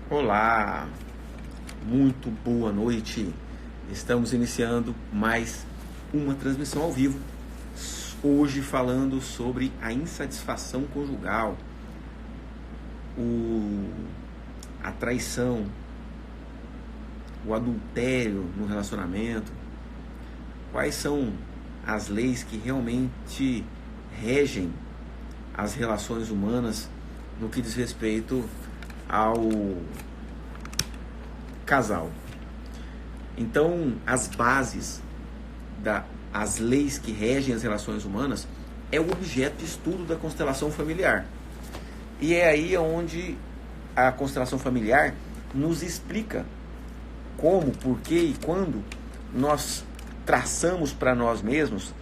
Olá, muito boa noite. Estamos iniciando mais uma transmissão ao vivo. Hoje falando sobre a insatisfação conjugal, a traição, o adultério no relacionamento. Quais são as leis que realmente regem as relações humanas no que diz respeito ao casal? Então, as bases, as leis que regem as relações humanas é o objeto de estudo da constelação familiar. E é aí onde a constelação familiar nos explica como, por que e quando nós traçamos para nós mesmos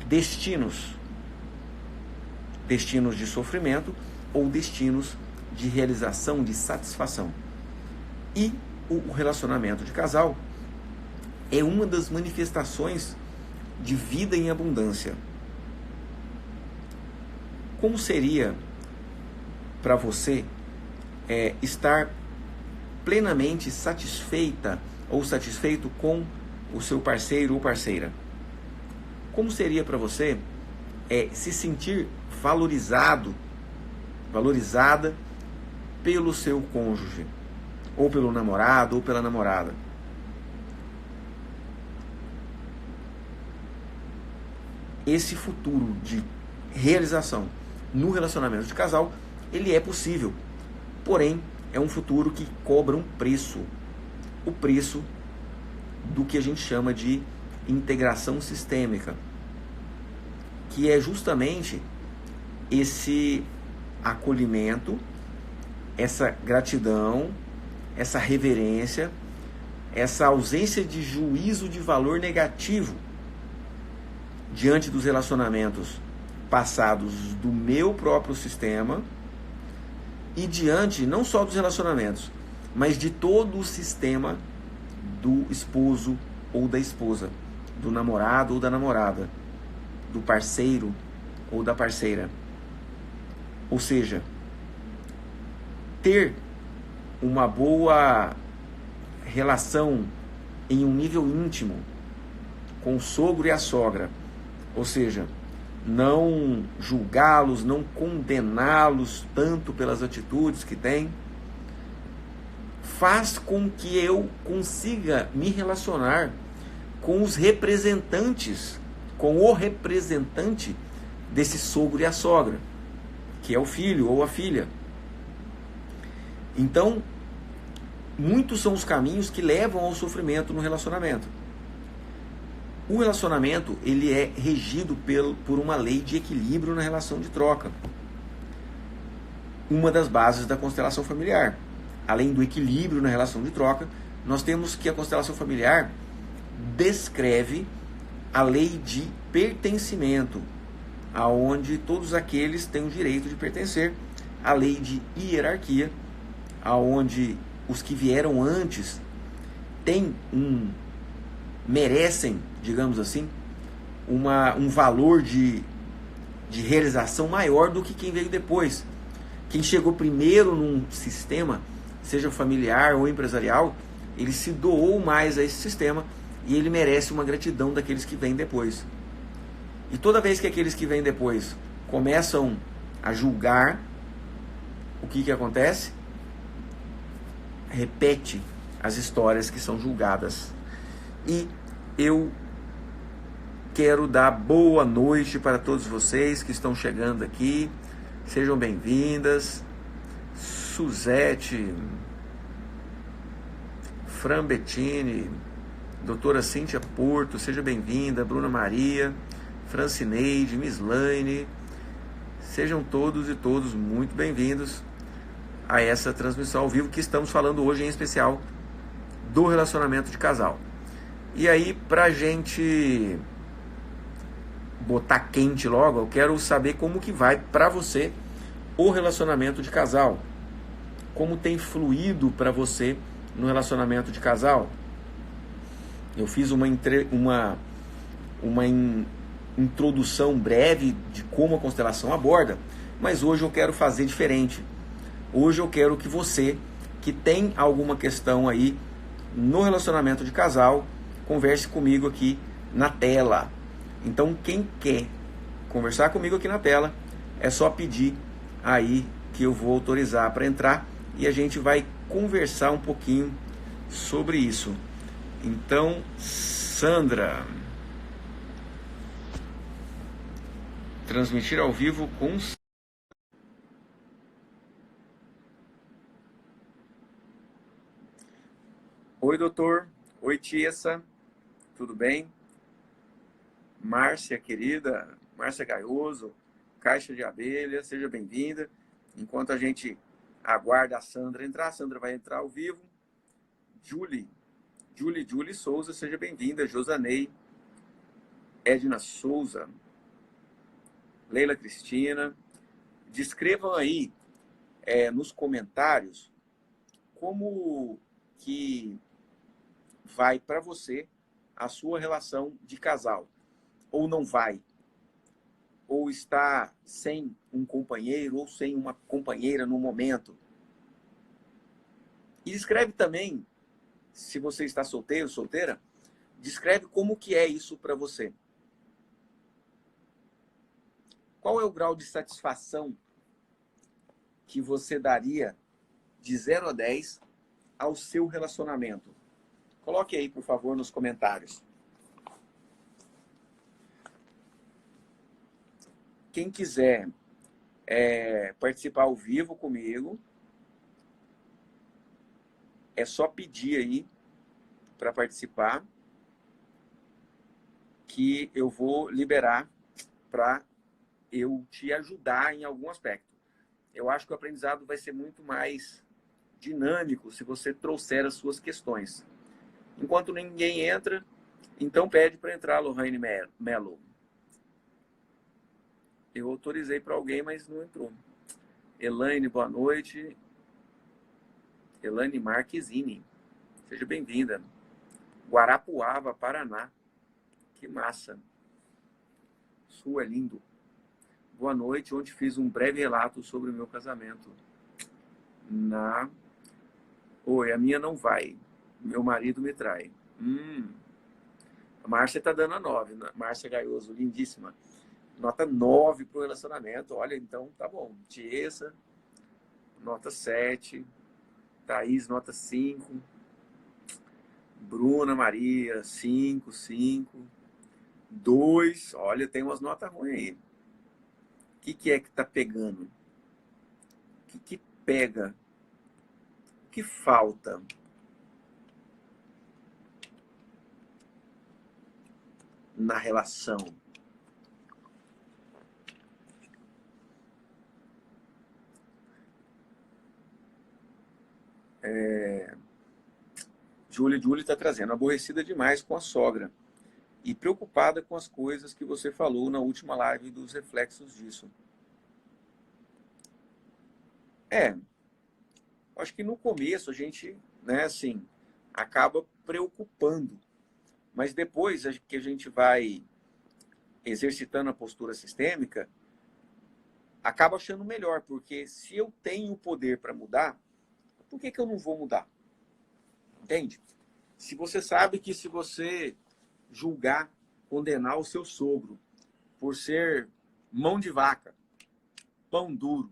destinos de sofrimento ou destinos de realização, de satisfação. E o relacionamento de casal é uma das manifestações de vida em abundância. Como seria para você estar plenamente satisfeita ou satisfeito com o seu parceiro ou parceira? Como seria para você se sentir valorizada pelo seu cônjuge, ou pelo namorado, ou pela namorada? Esse futuro de realização no relacionamento de casal, ele é possível, porém é um futuro que cobra um preço, o preço do que a gente chama de integração sistêmica, que é justamente esse acolhimento, essa gratidão, essa reverência, essa ausência de juízo de valor negativo diante dos relacionamentos passados do meu próprio sistema e diante não só dos relacionamentos, mas de todo o sistema do esposo ou da esposa, do namorado ou da namorada, do parceiro ou da parceira. Ou seja, ter uma boa relação em um nível íntimo com o sogro e a sogra, ou seja, não julgá-los, não condená-los tanto pelas atitudes que têm, faz com que eu consiga me relacionar com os representantes, com o representante desse sogro e a sogra, que é o filho ou a filha. Então, muitos são os caminhos que levam ao sofrimento no relacionamento. O relacionamento, ele é regido por uma lei de equilíbrio na relação de troca. Uma das bases da constelação familiar. Além do equilíbrio na relação de troca, nós temos que a constelação familiar descreve a lei de pertencimento, aonde todos aqueles têm o direito de pertencer, a lei de hierarquia, aonde os que vieram antes merecem, digamos assim, um valor de realização maior do que quem veio depois. Quem chegou primeiro num sistema, seja familiar ou empresarial, ele se doou mais a esse sistema e ele merece uma gratidão daqueles que vêm depois. E toda vez que aqueles que vêm depois começam a julgar, o que acontece? Repete as histórias que são julgadas. E eu quero dar boa noite para todos vocês que estão chegando aqui. Sejam bem-vindas. Suzete, Fran Bettini, doutora Cíntia Porto, seja bem-vinda. Bruna Maria, Francineide, Mislaine, sejam todos e todos muito bem-vindos a essa transmissão ao vivo que estamos falando hoje em especial do relacionamento de casal. E aí, pra gente botar quente logo, eu quero saber como que vai pra você o relacionamento de casal. Como tem fluído pra você no relacionamento de casal. Eu fiz uma introdução breve de como a constelação aborda, mas hoje eu quero fazer diferente. Hoje eu quero que você, que tem alguma questão aí no relacionamento de casal, converse comigo aqui na tela. Então, quem quer conversar comigo aqui na tela, é só pedir aí que eu vou autorizar para entrar e a gente vai conversar um pouquinho sobre isso. Então, Sandra, transmitir ao vivo com... Oi, doutor. Oi, Tiessa. Tudo bem? Márcia, querida. Márcia Gaioso, Caixa de Abelha. Seja bem-vinda. Enquanto a gente aguarda a Sandra entrar, a Sandra vai entrar ao vivo. Julie Souza, seja bem-vinda. Josanei. Edna Souza. Leila Cristina. Descrevam aí nos comentários como que vai para você a sua relação de casal, ou não vai, ou está sem um companheiro ou sem uma companheira no momento. E descreve também, se você está solteiro, solteira, descreve como que é isso para você. Qual é o grau de satisfação que você daria de 0 a 10 ao seu relacionamento? Coloque aí, por favor, nos comentários. Quem quiser participar ao vivo comigo, é só pedir aí para participar, que eu vou liberar para eu te ajudar em algum aspecto. Eu acho que o aprendizado vai ser muito mais dinâmico se você trouxer as suas questões. Enquanto ninguém entra, então pede para entrar, Lohane Mello. Eu autorizei para alguém, mas não entrou. Elaine, boa noite. Elaine Marquezine, seja bem-vinda. Guarapuava, Paraná. Que massa. Sul é lindo. Boa noite, onde fiz um breve relato sobre o meu casamento. Oi, a minha não vai. Meu marido me trai. A Márcia está dando a 9. Márcia Gaioso, lindíssima. Nota 9 para o relacionamento. Olha, então tá bom. Tiesa, nota 7. Thaís, nota 5. Bruna Maria, 5, 5. 2. Olha, tem umas notas ruins aí. O que é que tá pegando? O que pega? O que falta? Na relação. Julie está trazendo, aborrecida demais com a sogra e preocupada com as coisas que você falou na última live dos reflexos disso. Acho que no começo a gente, assim, acaba preocupando, mas depois que a gente vai exercitando a postura sistêmica, acaba achando melhor, porque se eu tenho o poder para mudar, por que eu não vou mudar? Entende? Se você sabe que se você julgar, condenar o seu sogro por ser mão de vaca, pão duro,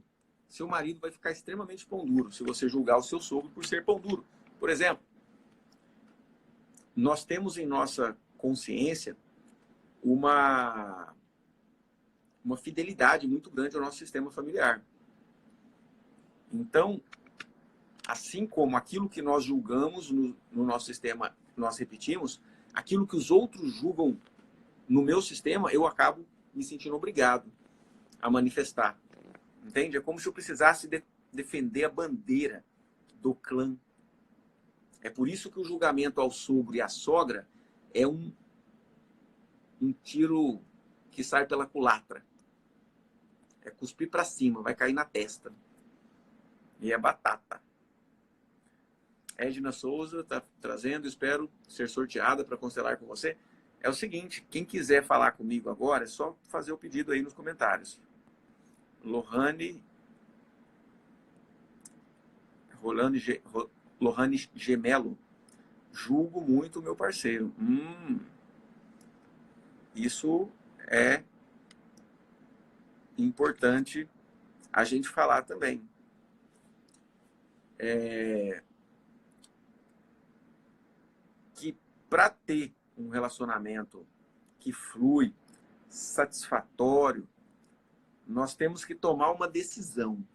seu marido vai ficar extremamente pão duro se você julgar o seu sogro por ser pão duro. Por exemplo, nós temos em nossa consciência uma fidelidade muito grande ao nosso sistema familiar. Então, assim como aquilo que nós julgamos no nosso sistema, nós repetimos, aquilo que os outros julgam no meu sistema, eu acabo me sentindo obrigado a manifestar. Entende? É como se eu precisasse defender a bandeira do clã. É por isso que o julgamento ao sogro e à sogra é um tiro que sai pela culatra. É cuspir para cima, vai cair na testa. E é batata. Edna Souza está trazendo, espero ser sorteada para constelar com você. É o seguinte, quem quiser falar comigo agora, é só fazer o pedido aí nos comentários. Lohane Lohane Gemelo. Julgo muito o meu parceiro. Isso é importante a gente falar também. Que para ter um relacionamento que flui, satisfatório, nós temos que tomar uma decisão.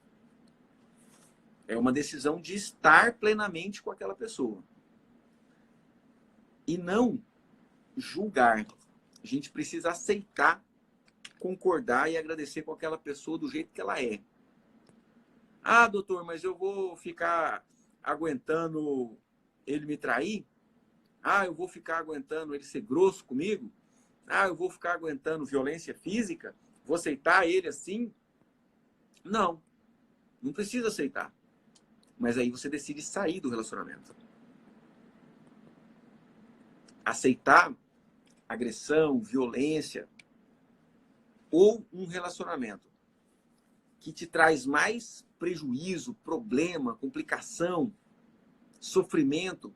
É uma decisão de estar plenamente com aquela pessoa. E não julgar. A gente precisa aceitar, concordar e agradecer com aquela pessoa do jeito que ela é. Ah, doutor, mas eu vou ficar aguentando ele me trair? Ah, eu vou ficar aguentando ele ser grosso comigo? Ah, eu vou ficar aguentando violência física? Vou aceitar ele assim? Não, não precisa aceitar. Mas aí você decide sair do relacionamento. Aceitar agressão, violência, ou um relacionamento que te traz mais prejuízo, problema, complicação, sofrimento,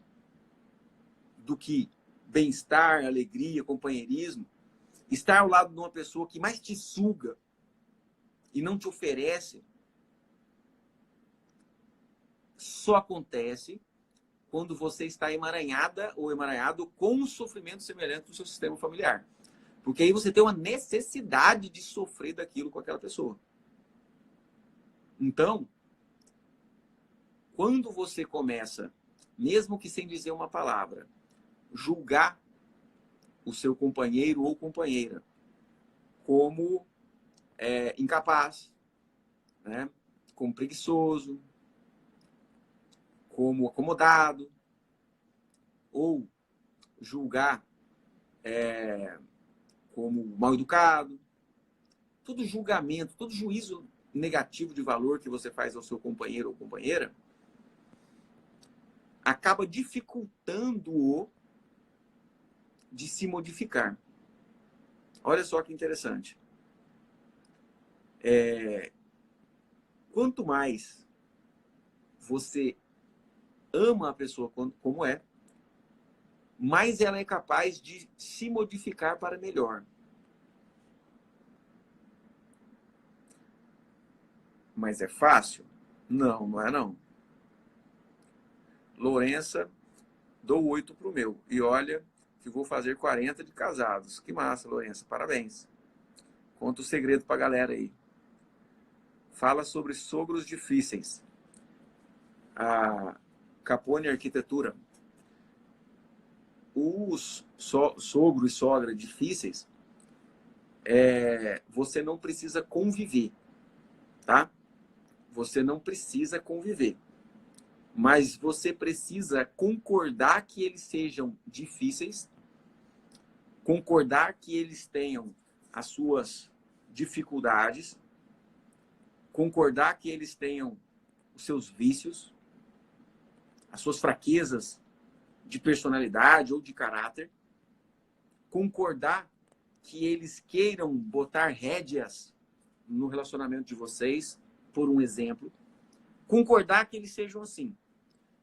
do que bem-estar, alegria, companheirismo, estar ao lado de uma pessoa que mais te suga e não te oferece, só acontece quando você está emaranhada ou emaranhado com um sofrimento semelhante no seu sistema familiar. Porque aí você tem uma necessidade de sofrer daquilo com aquela pessoa. Então, quando você começa, mesmo que sem dizer uma palavra, julgar o seu companheiro ou companheira como incapaz, né? Como preguiçoso, como acomodado, ou julgar como mal educado, todo julgamento, todo juízo negativo de valor que você faz ao seu companheiro ou companheira acaba dificultando-o de se modificar. Olha só que interessante. Quanto mais você ama a pessoa como é, mais ela é capaz de se modificar para melhor. Mas é fácil? Não, não é não. Lourença, dou 8 pro meu. E olha que vou fazer 40 de casados. Que massa, Lourença. Parabéns. Conta o segredo pra galera aí. Fala sobre sogros difíceis. A Capone Arquitetura. Os sogro e sogra difíceis, você não precisa conviver, tá? Você não precisa conviver. Mas você precisa concordar que eles sejam difíceis, concordar que eles tenham as suas dificuldades, concordar que eles tenham os seus vícios, as suas fraquezas de personalidade ou de caráter, concordar que eles queiram botar rédeas no relacionamento de vocês, por um exemplo, concordar que eles sejam assim.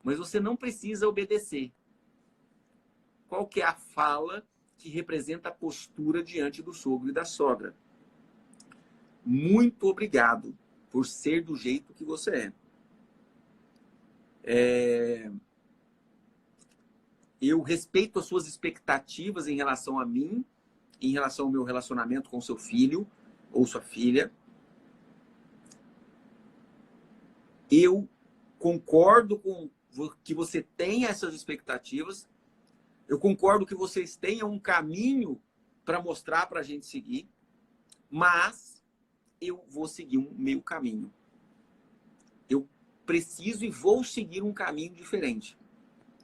Mas você não precisa obedecer. Qual que é a fala que representa a postura diante do sogro e da sogra? Muito obrigado por ser do jeito que você é. Eu respeito as suas expectativas em relação a mim, em relação ao meu relacionamento com seu filho ou sua filha. Eu concordo com que você tenha essas expectativas. Eu concordo que vocês tenham um caminho para mostrar para a gente seguir, mas eu vou seguir um meu caminho. Eu preciso e vou seguir um caminho diferente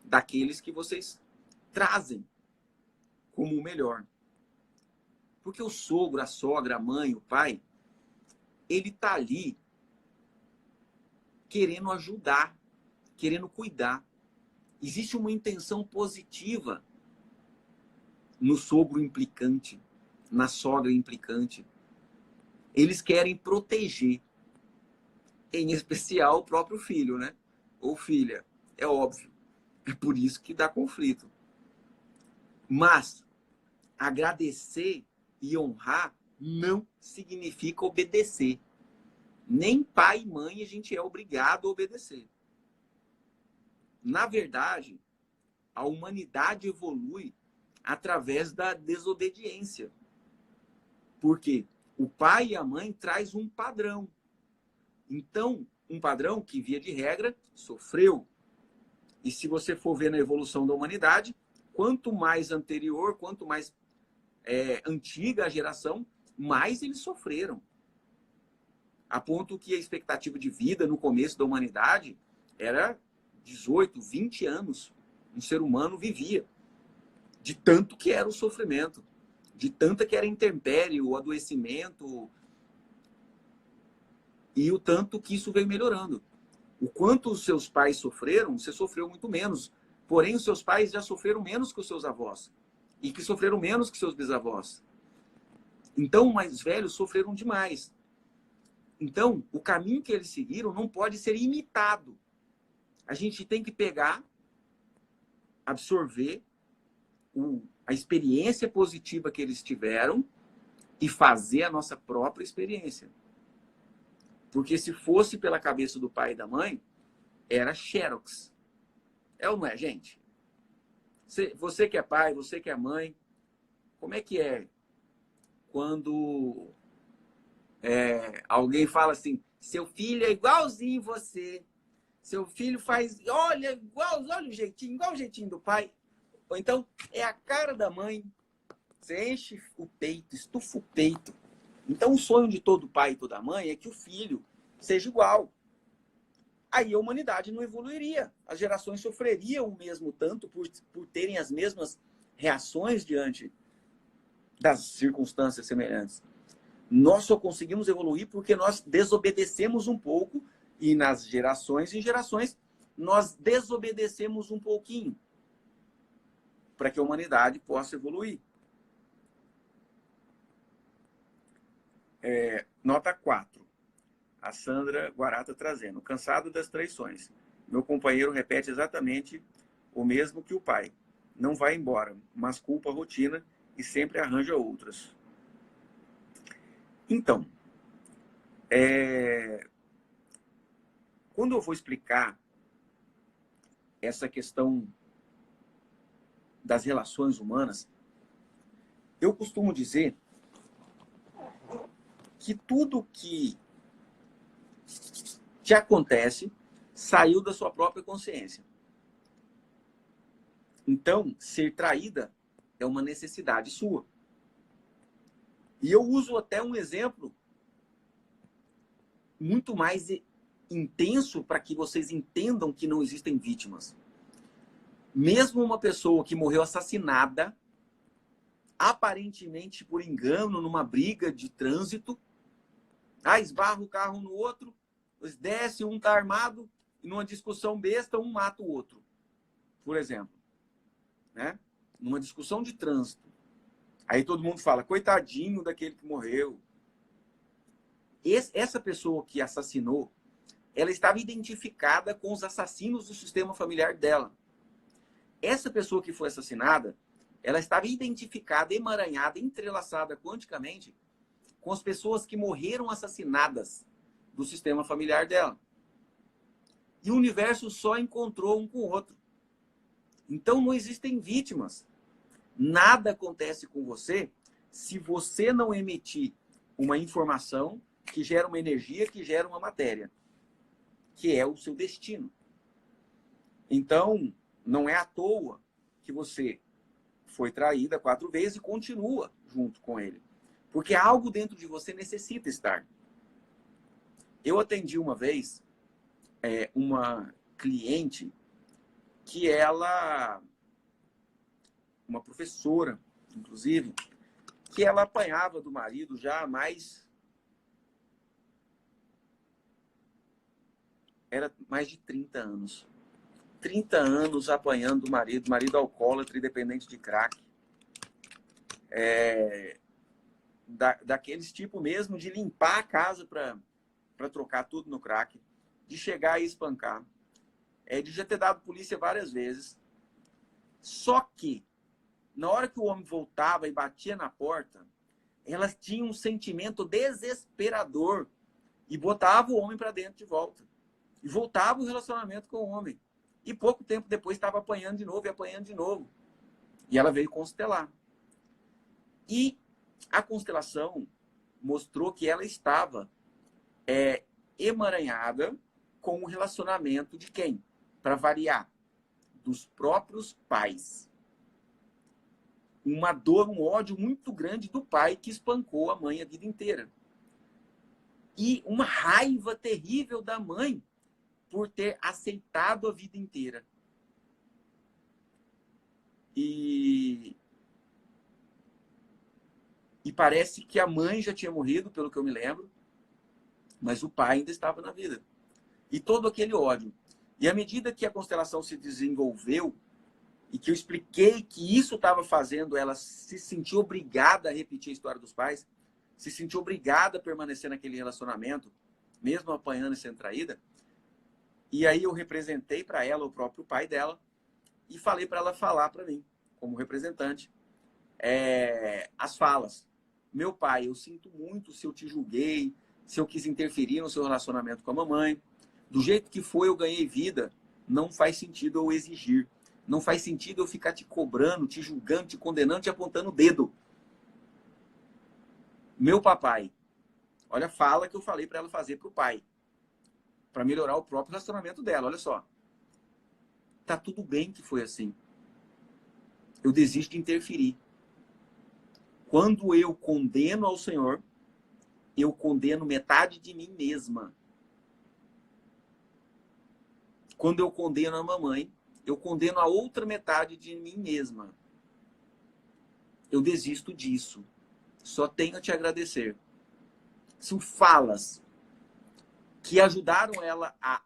daqueles que vocês trazem como o melhor. Porque o sogro, a sogra, a mãe, o pai, ele tá ali querendo ajudar, querendo cuidar. Existe uma intenção positiva no sogro implicante, na sogra implicante. Eles querem proteger, em especial o próprio filho, né? ou filha. É óbvio. É por isso que dá conflito. Mas agradecer e honrar não significa obedecer. Nem pai e mãe a gente é obrigado a obedecer. Na verdade, a humanidade evolui através da desobediência. Por quê? O pai e a mãe traz um padrão. Então, um padrão que, via de regra, sofreu. E se você for ver na evolução da humanidade, quanto mais anterior, quanto mais antiga a geração, mais eles sofreram. A ponto que a expectativa de vida no começo da humanidade era 18, 20 anos. Um ser humano vivia. De tanto que era o sofrimento. De tanta que era intempérie, o adoecimento. E o tanto que isso veio melhorando. O quanto os seus pais sofreram, você sofreu muito menos. Porém, os seus pais já sofreram menos que os seus avós. E que sofreram menos que seus bisavós. Então, os mais velhos sofreram demais. Então, o caminho que eles seguiram não pode ser imitado. A gente tem que pegar, absorver a experiência positiva que eles tiveram e fazer a nossa própria experiência. Porque se fosse pela cabeça do pai e da mãe, era xerox. É ou não é, gente? Você que é pai, você que é mãe, como é que é quando alguém fala assim, seu filho é igualzinho você, seu filho faz, olha o jeitinho, igual o jeitinho do pai, ou então é a cara da mãe, você enche o peito, estufa o peito. Então o sonho de todo pai e toda mãe é que o filho seja igual. Aí a humanidade não evoluiria, as gerações sofreriam o mesmo tanto por terem as mesmas reações diante das circunstâncias semelhantes. Nós só conseguimos evoluir porque nós desobedecemos um pouco e nas gerações em gerações nós desobedecemos um pouquinho para que a humanidade possa evoluir. Nota 4. A Sandra Guarata trazendo. Cansado das traições. Meu companheiro repete exatamente o mesmo que o pai. Não vai embora, mas culpa a rotina e sempre arranja outras. Então, quando eu vou explicar essa questão das relações humanas, eu costumo dizer que tudo que te acontece saiu da sua própria consciência. Então, ser traída é uma necessidade sua. E eu uso até um exemplo muito mais intenso para que vocês entendam que não existem vítimas. Mesmo uma pessoa que morreu assassinada, aparentemente por engano, numa briga de trânsito, esbarra o carro no outro, desce, um está armado, e numa discussão besta, um mata o outro, por exemplo. Né? Numa discussão de trânsito. Aí todo mundo fala, coitadinho daquele que morreu. Essa pessoa que assassinou, ela estava identificada com os assassinos do sistema familiar dela. Essa pessoa que foi assassinada, ela estava identificada, emaranhada, entrelaçada quanticamente com as pessoas que morreram assassinadas do sistema familiar dela. E o universo só encontrou um com o outro. Então não existem vítimas. Nada acontece com você se você não emitir uma informação que gera uma energia, que gera uma matéria, que é o seu destino. Então, não é à toa que você foi traída 4 vezes e continua junto com ele. Porque algo dentro de você necessita estar. Eu atendi uma vez uma cliente que ela, uma professora, inclusive, que ela apanhava do marido já há era mais de 30 anos. 30 anos apanhando do marido alcoólatra e dependente de crack. Daqueles tipo mesmo de limpar a casa para trocar tudo no crack, de chegar e espancar. de já ter dado polícia várias vezes. Só que, na hora que o homem voltava e batia na porta, elas tinham um sentimento desesperador e botava o homem para dentro de volta. E voltava o relacionamento com o homem. E pouco tempo depois estava apanhando de novo e apanhando de novo. E ela veio constelar. E a constelação mostrou que ela estava emaranhada com o relacionamento de quem? Para variar, dos próprios pais. Uma dor, um ódio muito grande do pai que espancou a mãe a vida inteira. E uma raiva terrível da mãe por ter aceitado a vida inteira. E parece que a mãe já tinha morrido, pelo que eu me lembro, mas o pai ainda estava na vida. E todo aquele ódio. E à medida que a constelação se desenvolveu, e que eu expliquei que isso estava fazendo ela se sentir obrigada a repetir a história dos pais, se sentir obrigada a permanecer naquele relacionamento, mesmo apanhando e sendo traída. E aí eu representei para ela o próprio pai dela e falei para ela falar para mim, como representante, as falas. Meu pai, eu sinto muito se eu te julguei, se eu quis interferir no seu relacionamento com a mamãe. Do jeito que foi, eu ganhei vida. Não faz sentido eu exigir. Não faz sentido eu ficar te cobrando, te julgando, te condenando, te apontando o dedo. Meu papai, olha a fala que eu falei para ela fazer para o pai, para melhorar o próprio relacionamento dela. Olha só. Tá tudo bem que foi assim. Eu desisto de interferir. Quando eu condeno ao Senhor, eu condeno metade de mim mesma. Quando eu condeno a mamãe, eu condeno a outra metade de mim mesma. Eu desisto disso. Só tenho a te agradecer. São falas que ajudaram ela a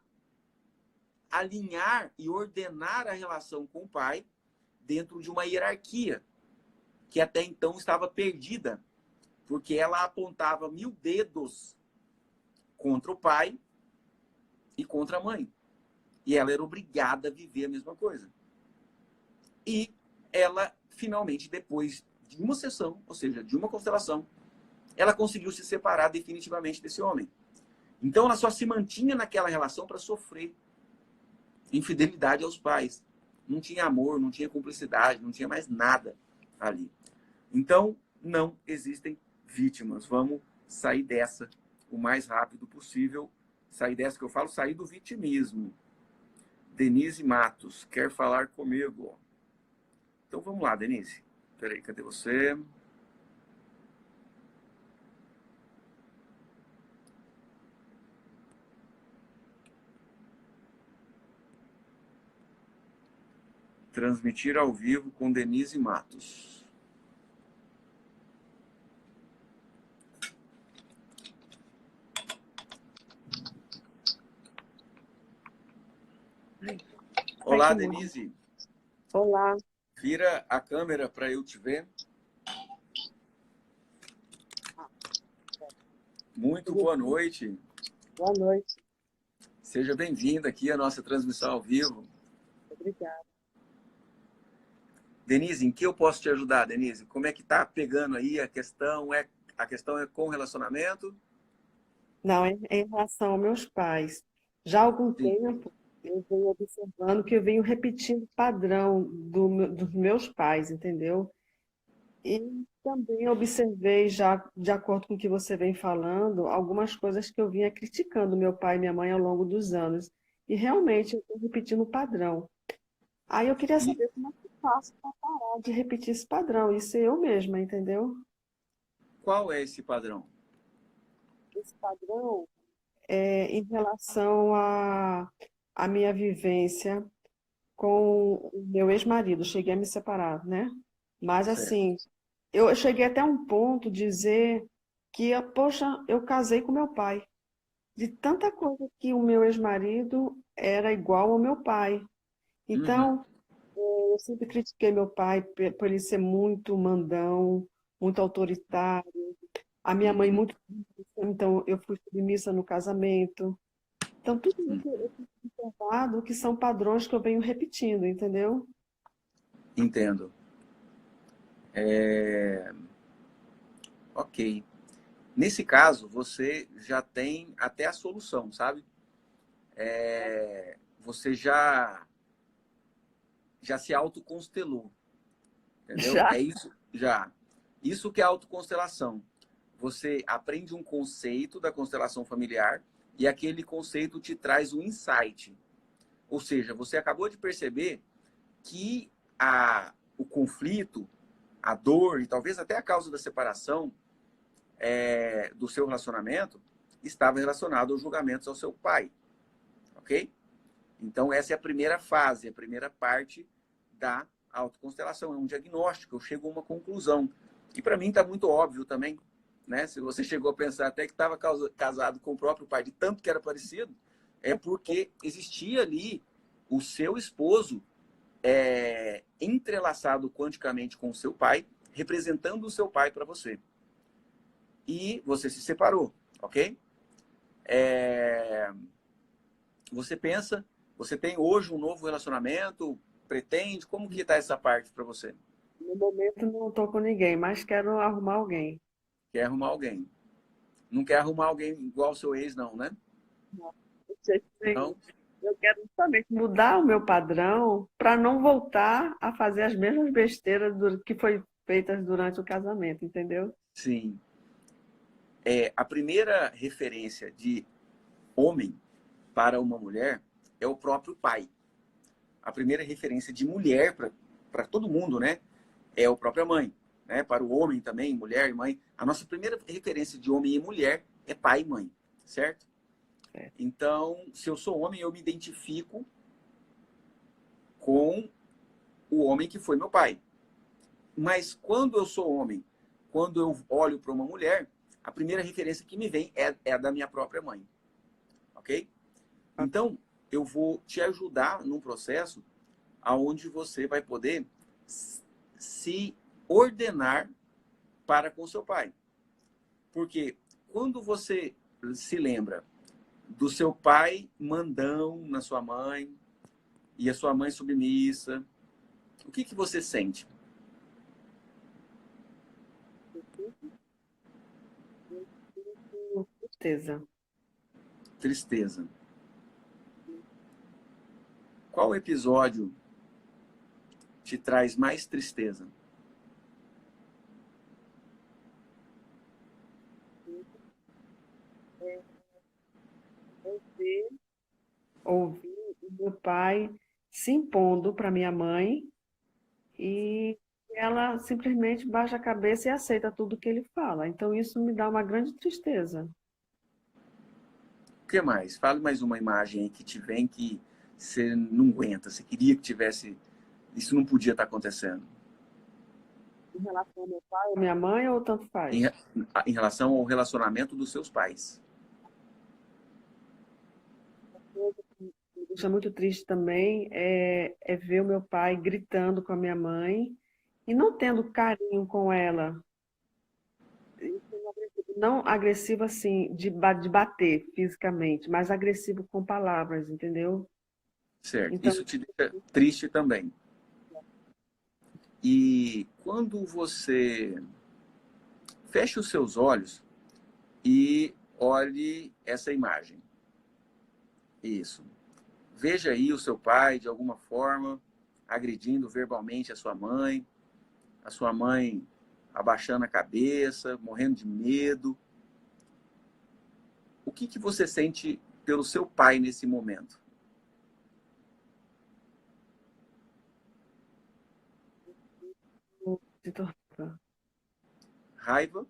alinhar e ordenar a relação com o pai dentro de uma hierarquia que até então estava perdida, porque ela apontava 1000 dedos contra o pai e contra a mãe. E ela era obrigada a viver a mesma coisa. E ela, finalmente, depois de uma sessão, ou seja, de uma constelação, ela conseguiu se separar definitivamente desse homem. Então ela só se mantinha naquela relação para sofrer infidelidade aos pais. Não tinha amor, não tinha cumplicidade, não tinha mais nada ali. Então, não existem vítimas. Vamos sair dessa o mais rápido possível. Sair dessa que eu falo, sair do vitimismo. Denise Matos, quer falar comigo? Então vamos lá, Denise. Peraí, cadê você? Transmitir ao vivo com Denise Matos. Olá, Denise. Olá. Vira a câmera para eu te ver. Muito boa noite. Boa noite. Seja bem-vinda aqui à nossa transmissão ao vivo. Obrigada. Denise, em que eu posso te ajudar, Denise? Como é que tá pegando aí a questão? A questão é com relacionamento? Não, em relação aos meus pais, já há algum Sim. tempo eu venho observando que eu venho repetindo o padrão dos meus pais, entendeu? E também observei, já de acordo com o que você vem falando, algumas coisas que eu vinha criticando meu pai e minha mãe ao longo dos anos. E realmente eu estou repetindo o padrão. Aí eu queria E saber como é que eu faço para parar de repetir esse padrão e ser eu mesma, entendeu? qual é esse padrão? Esse padrão em relação à minha vivência com o meu ex-marido. Cheguei a me separar, né? Mas Certo. assim, eu cheguei até um ponto de dizer que, poxa, eu casei com meu pai. De tanta coisa que o meu ex-marido era igual ao meu pai. Uhum. Então, eu sempre critiquei meu pai por ele ser muito mandão, muito autoritário. A minha mãe Uhum. muito, então eu fui submissa no casamento. Então, tudo isso eu tenho observado que são padrões que eu venho repetindo, entendeu? Entendo. Ok. Nesse caso, você já tem até a solução, sabe? Você já se autoconstelou, entendeu? Já? É isso, já. Isso que é autoconstelação. Você aprende um conceito da constelação familiar e aquele conceito te traz um insight. Ou seja, você acabou de perceber que o conflito, a dor e talvez até a causa da separação do seu relacionamento estava relacionado aos julgamentos ao seu pai, ok? Então essa é a primeira fase, a primeira parte da autoconstelação, é um diagnóstico, eu chego a uma conclusão, que para mim está muito óbvio também, né? Se você chegou a pensar até que estava casado com o próprio pai, de tanto que era parecido, é porque existia ali o seu esposo entrelaçado quanticamente com o seu pai, representando o seu pai para você. E você se separou, ok? Você pensa, você tem hoje um novo relacionamento, pretende, como que tá essa parte para você? No momento não estou com ninguém, mas quero arrumar alguém. Quer arrumar alguém. Não quer arrumar alguém igual ao seu ex, não, né? Não, de jeito nenhum. Não? Eu quero justamente mudar o meu padrão para não voltar a fazer as mesmas besteiras que foi feitas durante o casamento, entendeu? Sim. A primeira referência de homem para uma mulher é o próprio pai. A primeira referência de mulher para todo mundo, né? É a própria mãe. Né? Para o homem também, mulher e mãe. A nossa primeira referência de homem e mulher é pai e mãe, certo? É. Então, se eu sou homem, eu me identifico com o homem que foi meu pai. Mas quando eu sou homem, quando eu olho para uma mulher, a primeira referência que me vem é a da minha própria mãe. Ok? Então, eu vou te ajudar num processo aonde você vai poder se ordenar para com seu pai. Porque quando você se lembra do seu pai mandão na sua mãe e a sua mãe submissa, o que você sente? Com certeza. Tristeza. Qual episódio te traz mais tristeza? Ouvir o meu pai se impondo para minha mãe e ela simplesmente baixa a cabeça e aceita tudo que ele fala. Então isso me dá uma grande tristeza. O que mais? Fale mais uma imagem aí que te vem que você não aguenta, você queria que tivesse. Isso não podia estar acontecendo. Em relação ao meu pai ou minha mãe, ou tanto Em, faz? em relação ao relacionamento dos seus pais. Me deixa muito triste também é ver o meu pai gritando com a minha mãe e não tendo carinho com ela. E sendo agressivo. Não agressivo assim, de bater fisicamente, mas agressivo com palavras, entendeu? Certo. Então, Isso te deixa triste também. E quando você fecha os seus olhos e olhe essa imagem. Isso. Veja aí o seu pai, de alguma forma, agredindo verbalmente a sua mãe abaixando a cabeça, morrendo de medo. O que você sente pelo seu pai nesse momento? se torna Raiva,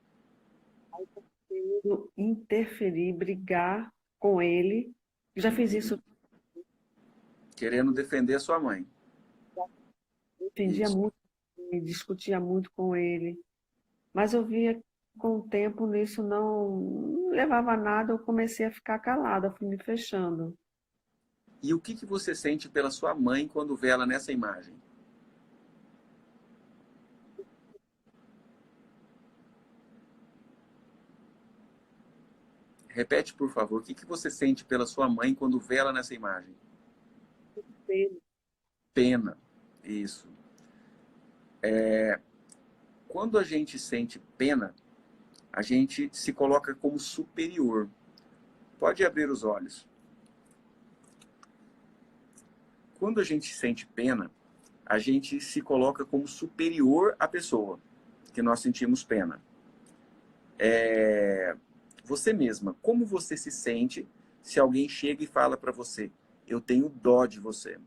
querendo interferir, brigar com ele. Já fiz isso, querendo defender a sua mãe. defendia Isso. muito, discutia muito com ele. Mas eu via com o tempo nisso não levava a nada, eu comecei a ficar calada, fui me fechando. E o que você sente pela sua mãe quando vê ela nessa imagem? Repete, por favor, o que você sente pela sua mãe quando vê ela nessa imagem? Pena. Pena. Isso. Quando a gente sente pena, a gente se coloca como superior. Pode abrir os olhos. Quando a gente sente pena, a gente se coloca como superior à pessoa que nós sentimos pena. Você mesma, como você se sente se alguém chega e fala para você: eu tenho dó de você?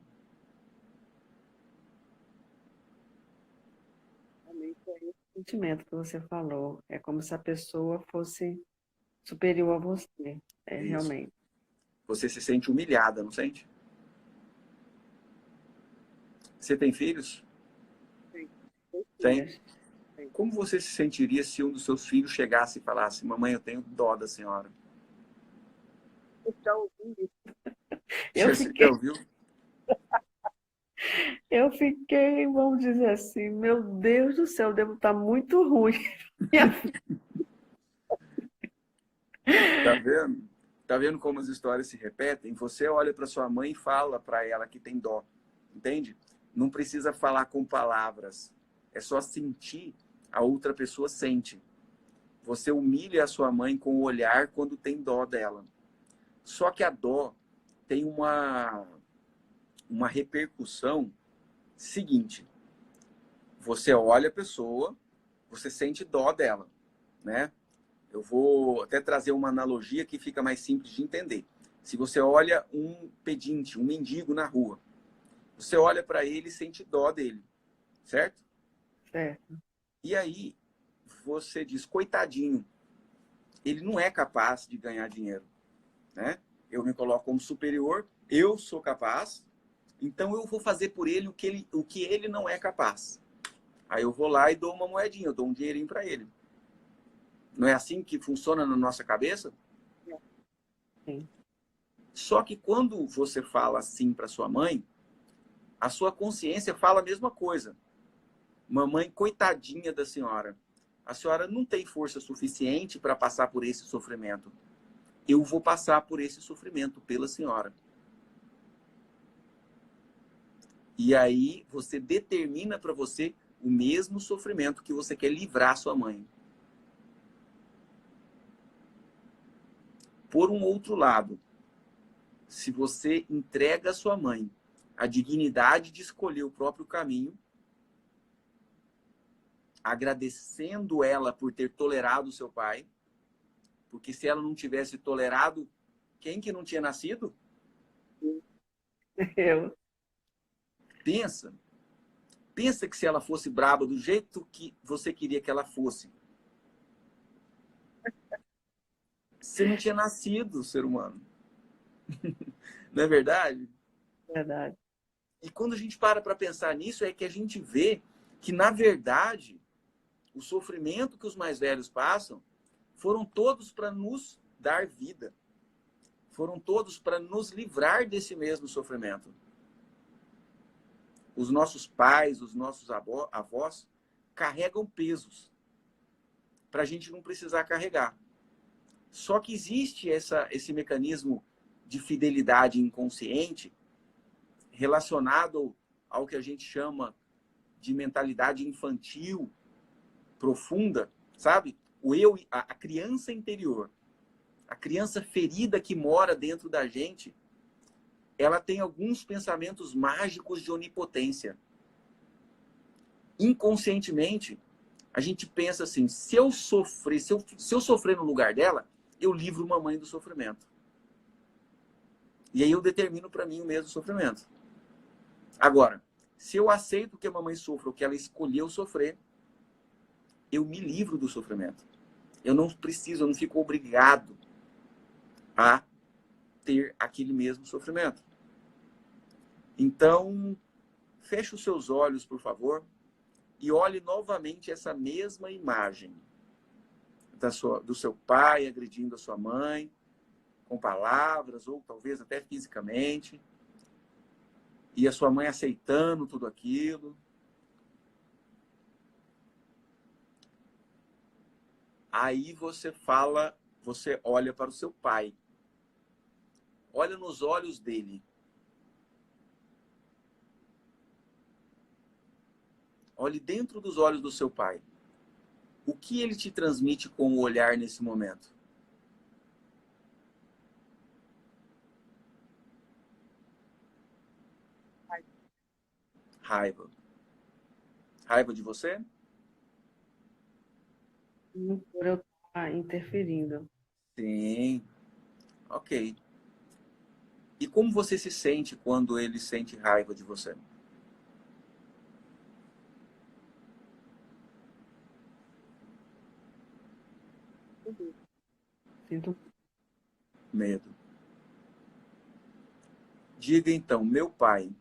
Realmente é esse sentimento que você falou. É como se a pessoa fosse superior a você. É Isso. realmente. Você se sente humilhada, não sente? Você tem filhos? Sim. Tem. Sim. Sim. Como você se sentiria se um dos seus filhos chegasse e falasse: mamãe, eu tenho dó da senhora? Eu já ouvi isso. Eu Você já fiquei, ouviu? eu fiquei, vamos dizer assim, meu Deus do céu, devo estar muito ruim. Tá vendo? Tá vendo como as histórias se repetem? Você olha para sua mãe e fala para ela que tem dó. Entende? Não precisa falar com palavras. É só sentir, a outra pessoa sente. Você humilha a sua mãe com o olhar quando tem dó dela. Só que a dó tem uma repercussão seguinte. Você olha a pessoa, você sente dó dela, né? Eu vou até trazer uma analogia que fica mais simples de entender. Se você olha um pedinte, um mendigo na rua, você olha para ele e sente dó dele, certo? Certo. E aí você diz: coitadinho, ele não é capaz de ganhar dinheiro, né? Eu me coloco como superior, eu sou capaz, então eu vou fazer por ele o que ele não é capaz. Aí eu vou lá e dou uma moedinha, eu dou um dinheirinho para ele. Não é assim que funciona na nossa cabeça? Sim. Só que quando você fala assim para sua mãe, a sua consciência fala a mesma coisa. Mamãe, coitadinha da senhora. A senhora não tem força suficiente para passar por esse sofrimento. Eu vou passar por esse sofrimento pela senhora. E aí você determina para você o mesmo sofrimento que você quer livrar sua mãe. Por um outro lado, se você entrega à sua mãe a dignidade de escolher o próprio caminho, agradecendo ela por ter tolerado o seu pai, porque se ela não tivesse tolerado, quem que não tinha nascido? Eu, Pensa. Pensa que se ela fosse braba do jeito que você queria que ela fosse, você não tinha nascido, ser humano. Não é verdade? verdade. E quando a gente para pensar nisso, é que a gente vê que, na verdade, o sofrimento que os mais velhos passam foram todos para nos dar vida. Foram todos para nos livrar desse mesmo sofrimento. Os nossos pais, os nossos avós, carregam pesos para a gente não precisar carregar. Só que existe esse mecanismo de fidelidade inconsciente relacionado ao que a gente chama de mentalidade infantil profunda, sabe? O eu, a criança interior, a criança ferida que mora dentro da gente, ela tem alguns pensamentos mágicos de onipotência. Inconscientemente, a gente pensa assim: se eu sofrer, se eu sofrer no lugar dela, eu livro mamãe do sofrimento. E aí eu determino para mim o mesmo sofrimento. Agora, se eu aceito que a mamãe sofra o que ela escolheu sofrer, eu me livro do sofrimento. Eu não preciso, eu não fico obrigado a ter aquele mesmo sofrimento. Então, feche os seus olhos, por favor, e olhe novamente essa mesma imagem do seu pai agredindo a sua mãe, com palavras, ou talvez até fisicamente, e a sua mãe aceitando tudo aquilo. Aí você fala você olha para o seu pai. Olha nos olhos dele. Olhe dentro dos olhos do seu pai. O que ele te transmite com o olhar nesse momento? Raiva. Raiva de você? Por eu estar interferindo. Sim. Ok. E como você se sente quando ele sente raiva de você? Sinto Medo. Diga então, meu pai,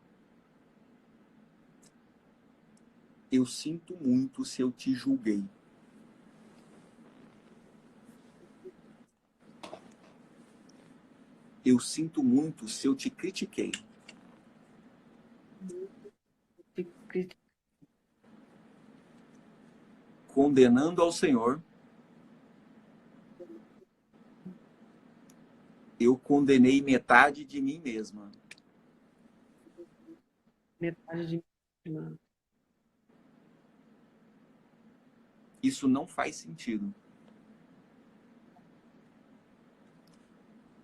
eu sinto muito se eu te julguei. Eu sinto muito se eu te critiquei. de crítica. Condenando ao Senhor, eu condenei metade de mim mesma. Metade de mim mesma. Isso não faz sentido.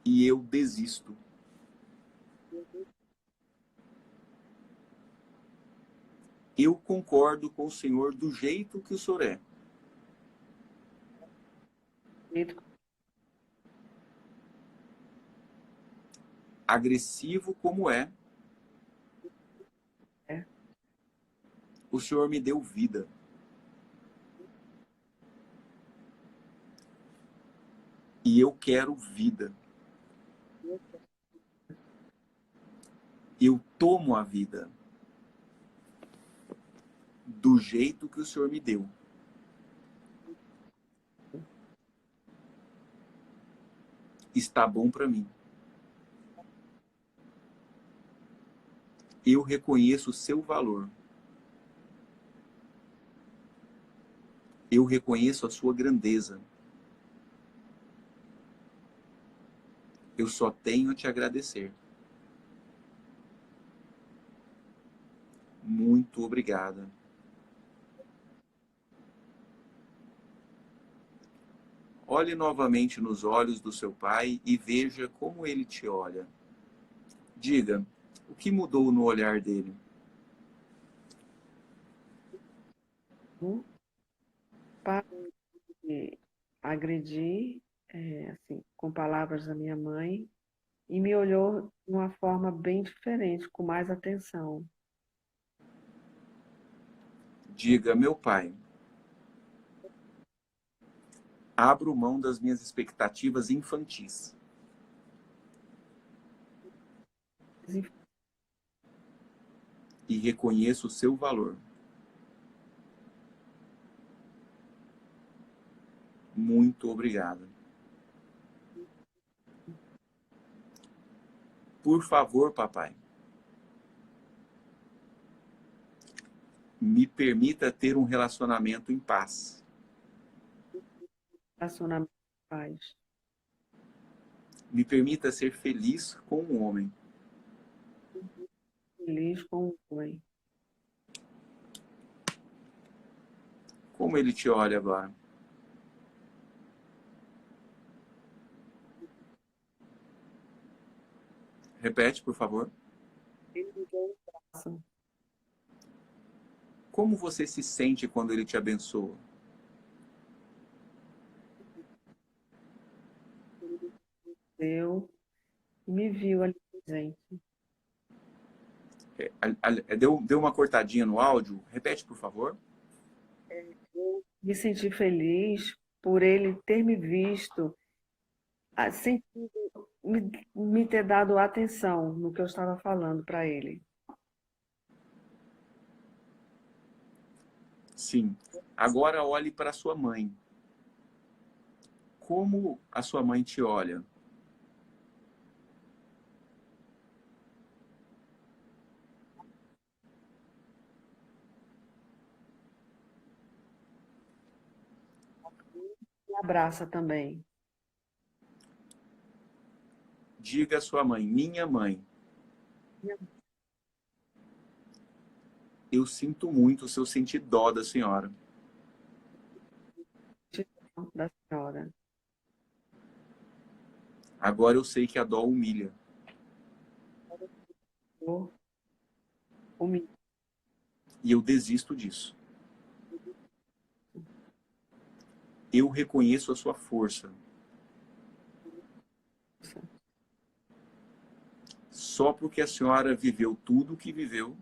E eu desisto. Eu concordo com o Senhor do jeito que o Senhor é. Jeito Agressivo como é, que é. o Senhor me deu vida. E eu quero vida. Eu tomo a vida do jeito que o Senhor me deu. Está bom para mim. Eu reconheço o seu valor. Eu reconheço a sua grandeza. Eu só tenho a te agradecer. Muito obrigada. Olhe novamente nos olhos do seu pai e veja como ele te olha. Diga, o que mudou no olhar dele? Parou de agredir, assim, com palavras da minha mãe, e me olhou de uma forma bem diferente, com mais atenção. Diga, meu pai, abro mão das minhas expectativas infantis e reconheço o seu valor. Muito obrigado. Por favor, papai, me permita ter um relacionamento em paz. Relacionamento com pais. Me permita ser feliz com um homem. Feliz com o mãe. Como ele te olha agora? Repete, por favor. Ele me deu um abraço. Como você se sente quando ele te abençoa? Ele me deu e me viu ali presente. Deu uma cortadinha no áudio? Repete, por favor. Eu me senti feliz por ele ter me visto, sentido, me ter dado atenção no que eu estava falando para ele. Sim. Agora olhe para sua mãe. Como a sua mãe te olha? Me abraça também. Diga à sua mãe, minha mãe, eu sinto muito se eu sentir dó da senhora. Da senhora. Agora eu sei que a dó humilha. Senhor, humilde. E eu desisto disso. Eu reconheço a sua força. Só porque a senhora viveu tudo o que viveu,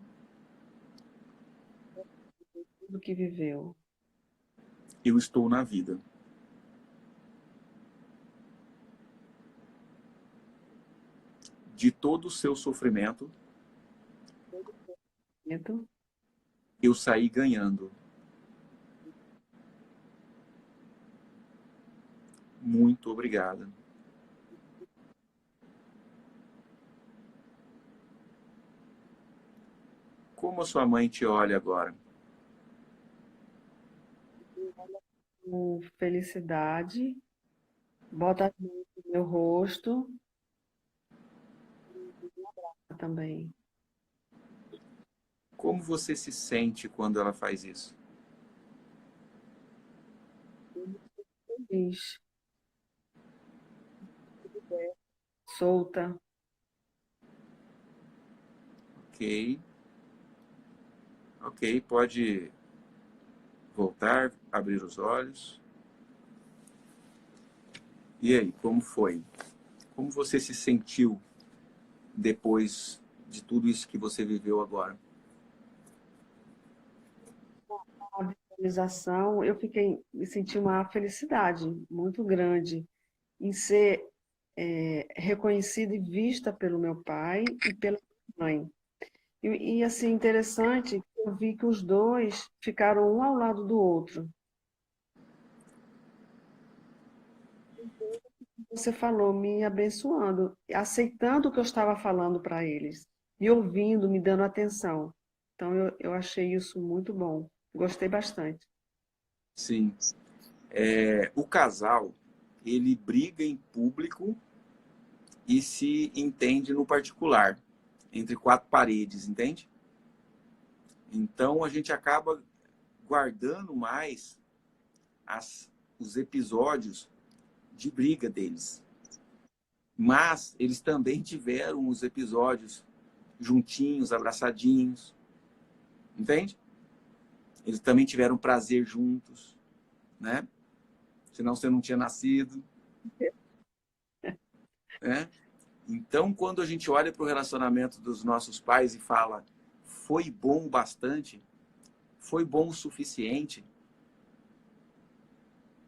Tudo que viveu. eu estou na vida. De todo o seu sofrimento, Então, eu saí ganhando. Muito obrigada. Como a sua mãe te olha agora? com felicidade, bota as mãos no meu rosto também. Como você se sente quando ela faz isso? Feliz, solta. Ok. Ok, pode voltar, abrir os olhos. E aí, como foi? Como você se sentiu depois de tudo isso que você viveu agora? A visualização, me senti uma felicidade muito grande em ser reconhecida e vista pelo meu pai e pela minha mãe. Assim, interessante, eu vi que os dois ficaram um ao lado do outro. Você falou, me abençoando, aceitando o que eu estava falando para eles, me ouvindo, me dando atenção. Então, eu achei isso muito bom. Gostei bastante. Sim. O casal, ele briga em público e se entende no particular, entre quatro paredes, entende? Então a gente acaba guardando mais os episódios de briga deles. Mas eles também tiveram os episódios juntinhos, abraçadinhos, entende? Eles também tiveram prazer juntos, né? Senão você não tinha nascido, né? Então, quando a gente olha para o relacionamento dos nossos pais e fala, foi bom bastante, foi bom o suficiente,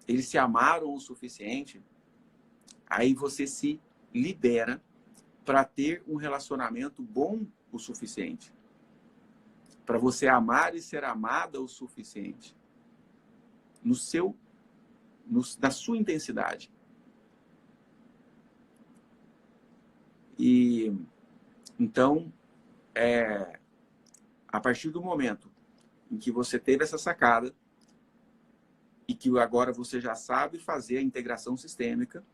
eles se amaram o suficiente, aí você se libera para ter um relacionamento bom o suficiente. Para você amar e ser amada o suficiente. Na sua intensidade. E então, a partir do momento em que você teve essa sacada e que agora você já sabe fazer a integração sistêmica,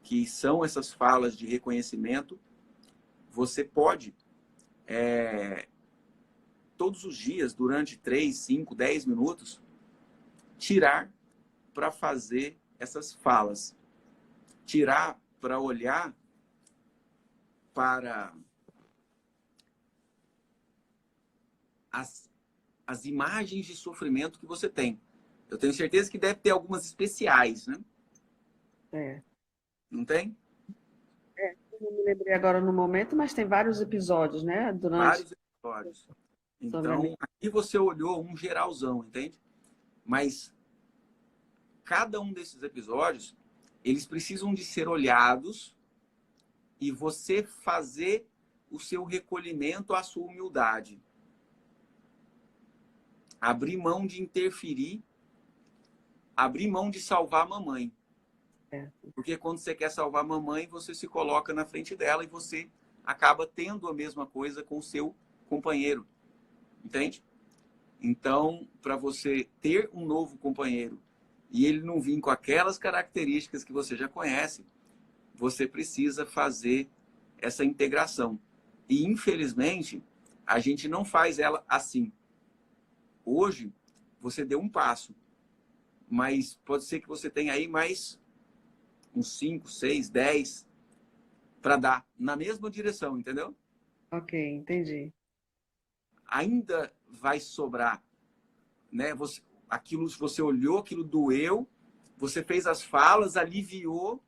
que são essas falas de reconhecimento, você pode, todos os dias, durante 3, 5, 10 minutos, tirar para fazer essas falas. Tirar para olhar para as imagens de sofrimento que você tem. Eu tenho certeza que deve ter algumas especiais, né? É. Não tem? Eu não me lembrei agora no momento, mas tem vários episódios, né? Durante Vários episódios. sobre a minha. Então, aqui você olhou um geralzão, entende? Mas cada um desses episódios, eles precisam de ser olhados e você fazer o seu recolhimento à sua humildade. Abrir mão de interferir, abrir mão de salvar a mamãe. É. Porque quando você quer salvar a mamãe, você se coloca na frente dela e você acaba tendo a mesma coisa com o seu companheiro. Entende? Então, para você ter um novo companheiro e ele não vir com aquelas características que você já conhece, você precisa fazer essa integração. E, infelizmente, a gente não faz ela assim. Hoje, você deu um passo, mas pode ser que você tenha aí mais uns 5, 6, 10 para dar na mesma direção, entendeu? Ok, entendi. Ainda vai sobrar, né? Você olhou, aquilo doeu, você fez as falas, aliviou,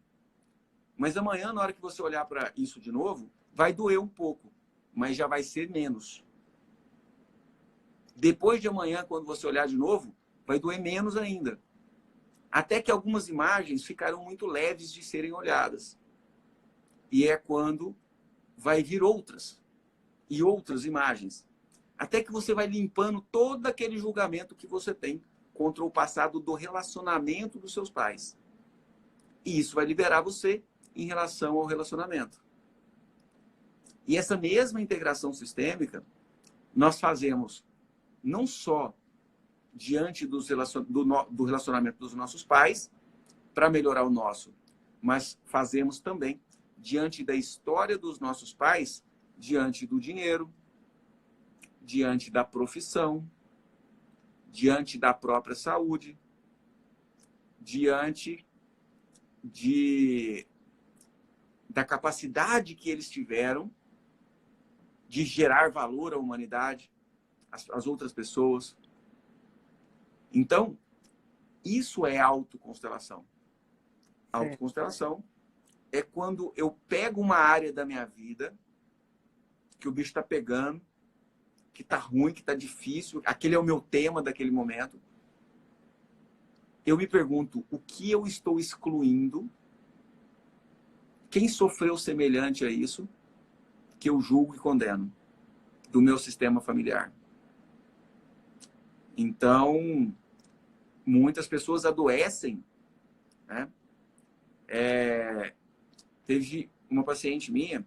mas amanhã, na hora que você olhar para isso de novo, vai doer um pouco, mas já vai ser menos. Depois de amanhã, quando você olhar de novo, vai doer menos ainda. Até que algumas imagens ficaram muito leves de serem olhadas. E é quando vai vir outras e outras imagens. Até que você vai limpando todo aquele julgamento que você tem contra o passado do relacionamento dos seus pais. E isso vai liberar você em relação ao relacionamento. E essa mesma integração sistêmica nós fazemos não só diante do relacionamento dos nossos pais, para melhorar o nosso, mas fazemos também diante da história dos nossos pais, diante do dinheiro, diante da profissão, diante da própria saúde, diante da capacidade que eles tiveram de gerar valor à humanidade, às outras pessoas. Então, isso é autoconstelação. Certo. Autoconstelação é quando eu pego uma área da minha vida que o bicho está pegando, que está ruim, que está difícil, aquele é o meu tema daquele momento. Eu me pergunto o que eu estou excluindo, quem sofreu semelhante a isso, que eu julgo e condeno do meu sistema familiar. Então, muitas pessoas adoecem, né? Teve uma paciente minha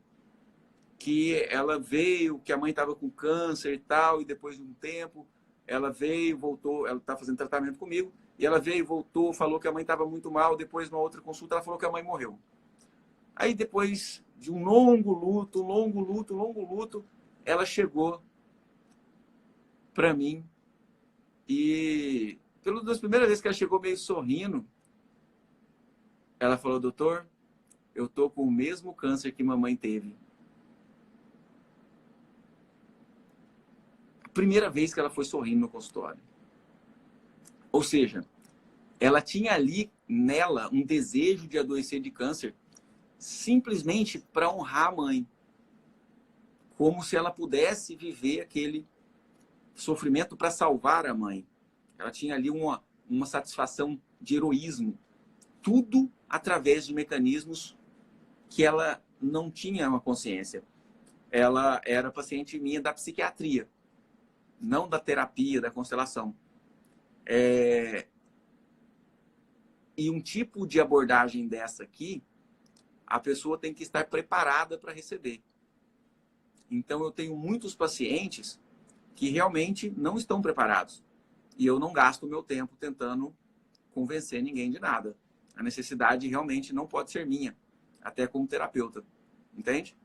que ela veio, que a mãe estava com câncer e tal, e depois de um tempo ela veio, voltou, ela está fazendo tratamento comigo, e ela veio, voltou, falou que a mãe estava muito mal, depois numa outra consulta ela falou que a mãe morreu. Aí depois de um longo luto, ela chegou para mim e pelas duas primeiras vezes que ela chegou meio sorrindo, ela falou: doutor, eu tô com o mesmo câncer que mamãe teve. A primeira vez que ela foi sorrindo no consultório. Ou seja, ela tinha ali nela um desejo de adoecer de câncer simplesmente para honrar a mãe. Como se ela pudesse viver aquele sofrimento para salvar a mãe. Ela tinha ali uma satisfação de heroísmo. Tudo através de mecanismos que ela não tinha uma consciência. Ela era paciente minha da psiquiatria, não da terapia, da constelação. E um tipo de abordagem dessa aqui, a pessoa tem que estar preparada para receber. Então, eu tenho muitos pacientes que realmente não estão preparados. E eu não gasto o meu tempo tentando convencer ninguém de nada. A necessidade realmente não pode ser minha, até como terapeuta. Entende?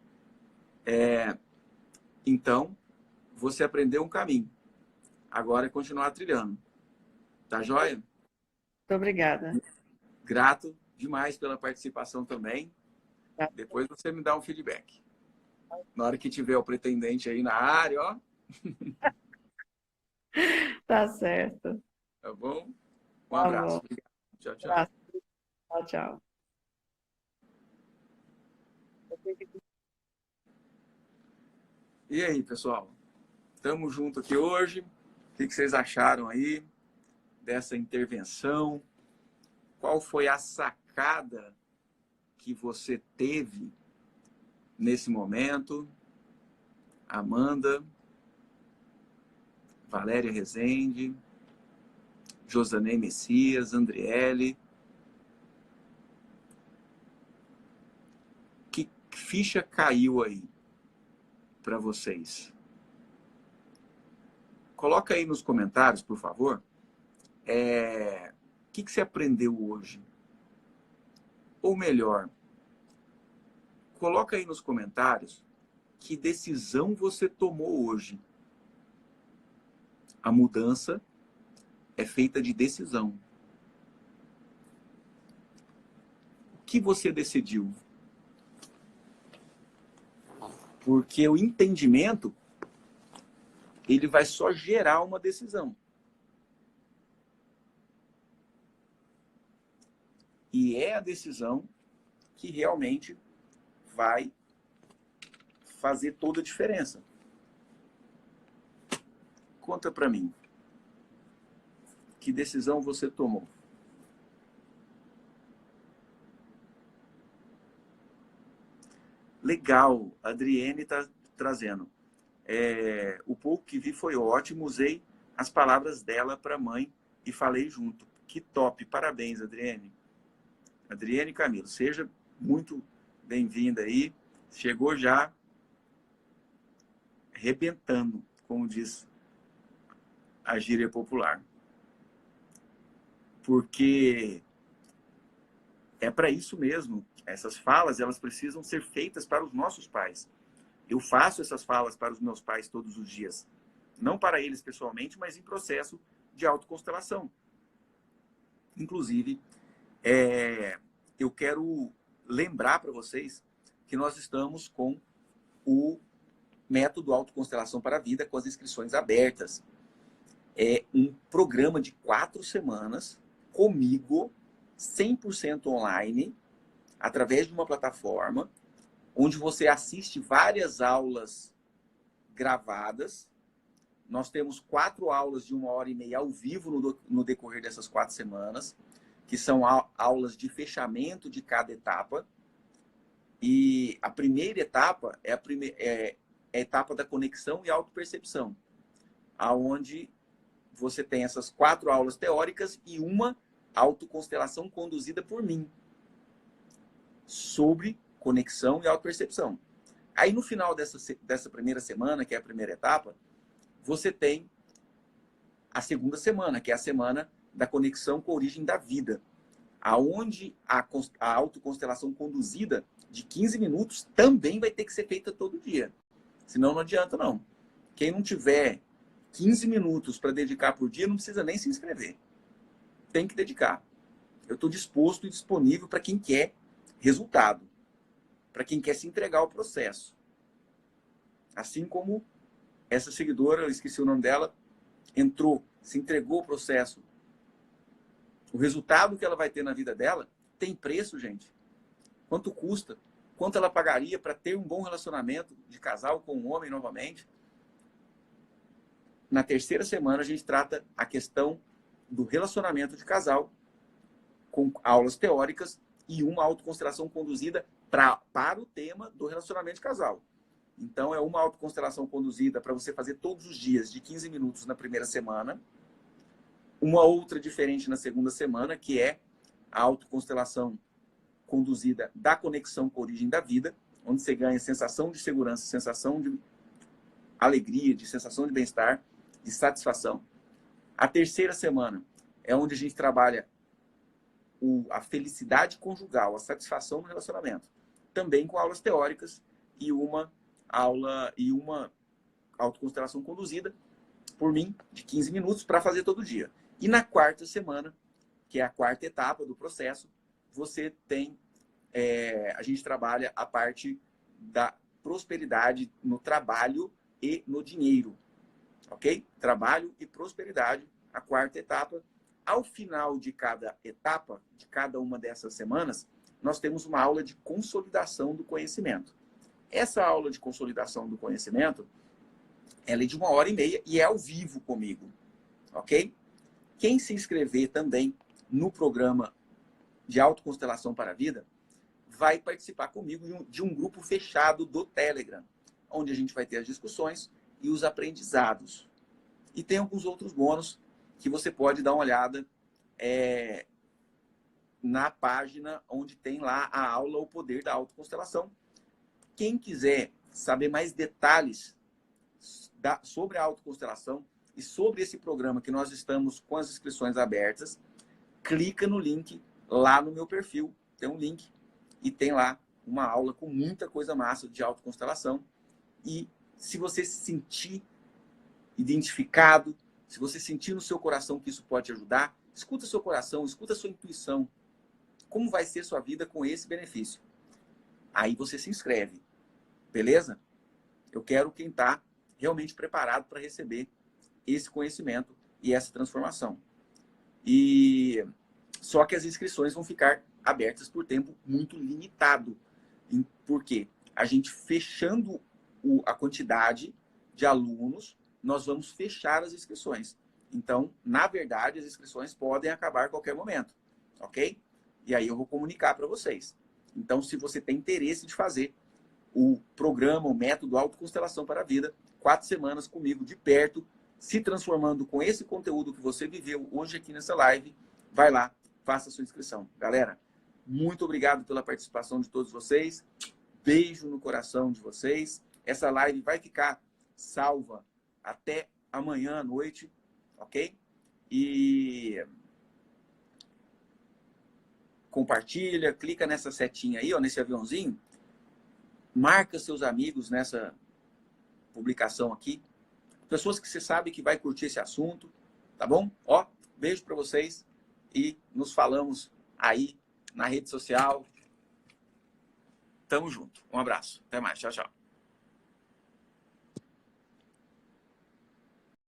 Então, você aprendeu um caminho. Agora é continuar trilhando. Tá joia? Muito obrigada. Grato demais pela participação também. Depois você me dá um feedback. Na hora que tiver o pretendente aí na área, ó. Tá certo. Tá bom? Um Tá bom. abraço. Obrigado. Tchau, tchau. Abraço. Tchau, tchau. E aí, pessoal? Estamos juntos aqui hoje. O que vocês acharam aí dessa intervenção? Qual foi a sacada que você teve nesse momento? Amanda, Valéria Rezende, Josanei Messias, Andriele. Que ficha caiu aí para vocês? Coloca aí nos comentários, por favor. O que você aprendeu hoje? Ou melhor, Coloca aí nos comentários que decisão você tomou hoje. A mudança é feita de decisão. O que você decidiu? Porque o entendimento, ele vai só gerar uma decisão. E é a decisão que realmente vai fazer toda a diferença. Conta para mim. Que decisão você tomou? Legal, a Adriene está trazendo. O pouco que vi foi ótimo, usei as palavras dela para a mãe e falei junto. Que top, parabéns, Adriene. Adriene Camilo, seja muito bem-vinda aí. Chegou já arrebentando, como diz a gíria popular. Porque é para isso mesmo. Essas falas, elas precisam ser feitas para os nossos pais. Eu faço essas falas para os meus pais todos os dias. Não para eles pessoalmente, mas em processo de autoconstelação. Inclusive, eu quero lembrar para vocês que nós estamos com o método Autoconstelação para a Vida, com as inscrições abertas. É um programa de 4 semanas, comigo, 100% online, através de uma plataforma, onde você assiste várias aulas gravadas. Nós temos 4 aulas de 1h30 ao vivo no decorrer dessas 4 semanas, que são aulas de fechamento de cada etapa. E a primeira etapa é a etapa da conexão e autopercepção, aonde você tem essas 4 aulas teóricas e uma autoconstelação conduzida por mim, sobre conexão e autopercepção. Aí, no final dessa primeira semana, que é a primeira etapa, você tem a segunda semana, que é a semana da conexão com a origem da vida, aonde a autoconstelação conduzida de 15 minutos também vai ter que ser feita todo dia. Senão não adianta, não. Quem não tiver 15 minutos para dedicar por dia, não precisa nem se inscrever. Tem que dedicar. Eu estou disposto e disponível para quem quer resultado, para quem quer se entregar ao processo. Assim como essa seguidora, eu esqueci o nome dela, entrou, se entregou ao processo. O resultado que ela vai ter na vida dela tem preço, gente. Quanto custa? Quanto ela pagaria para ter um bom relacionamento de casal com um homem novamente? Na terceira semana, a gente trata a questão do relacionamento de casal, com aulas teóricas e uma autoconstelação conduzida para o tema do relacionamento de casal. Então, é uma autoconstelação conduzida para você fazer todos os dias, de 15 minutos na primeira semana. Uma outra diferente na segunda semana, que é a autoconstelação conduzida da conexão com a origem da vida, onde você ganha sensação de segurança, sensação de alegria, de sensação de bem-estar, de satisfação. A terceira semana é onde a gente trabalha a felicidade conjugal, a satisfação no relacionamento. Também com aulas teóricas e uma autoconstelação conduzida por mim, de 15 minutos, para fazer todo dia. E na quarta semana, que é a quarta etapa do processo, você tem, a gente trabalha a parte da prosperidade no trabalho e no dinheiro. Ok? Trabalho e prosperidade, a quarta etapa. Ao final de cada etapa, de cada uma dessas semanas, nós temos uma aula de consolidação do conhecimento. Essa aula de consolidação do conhecimento, ela é de 1h30 e é ao vivo comigo. Ok? Quem se inscrever também no programa de autoconstelação para a vida, vai participar comigo de um grupo fechado do Telegram, onde a gente vai ter as discussões e os aprendizados. E tem alguns outros bônus que você pode dar uma olhada na página onde tem lá a aula O Poder da Autoconstelação. Quem quiser saber mais detalhes sobre a autoconstelação e sobre esse programa que nós estamos com as inscrições abertas, clica no link lá no meu perfil. Tem um link e tem lá uma aula com muita coisa massa de autoconstelação. E se você se sentir identificado, se você sentir no seu coração que isso pode te ajudar, escuta seu coração, escuta sua intuição. Como vai ser sua vida com esse benefício? Aí você se inscreve, beleza? Eu quero quem está realmente preparado para receber esse conhecimento e essa transformação. E só que as inscrições vão ficar abertas por tempo muito limitado. Por quê? A gente fechando a quantidade de alunos, nós vamos fechar as inscrições. Então, na verdade, as inscrições podem acabar a qualquer momento, ok? E aí eu vou comunicar para vocês. Então, se você tem interesse de fazer o programa, o método Autoconstelação para a Vida, 4 semanas comigo de perto, se transformando com esse conteúdo que você viveu hoje aqui nessa live, vai lá, faça a sua inscrição. Galera, muito obrigado pela participação de todos vocês. Beijo no coração de vocês. Essa live vai ficar salva até amanhã à noite, ok? E compartilha, clica nessa setinha aí, ó, nesse aviãozinho, marca seus amigos nessa publicação aqui, pessoas que você sabe que vai curtir esse assunto, tá bom? Ó, beijo para vocês e nos falamos aí na rede social. Tamo junto. Um abraço. Até mais. Tchau, tchau.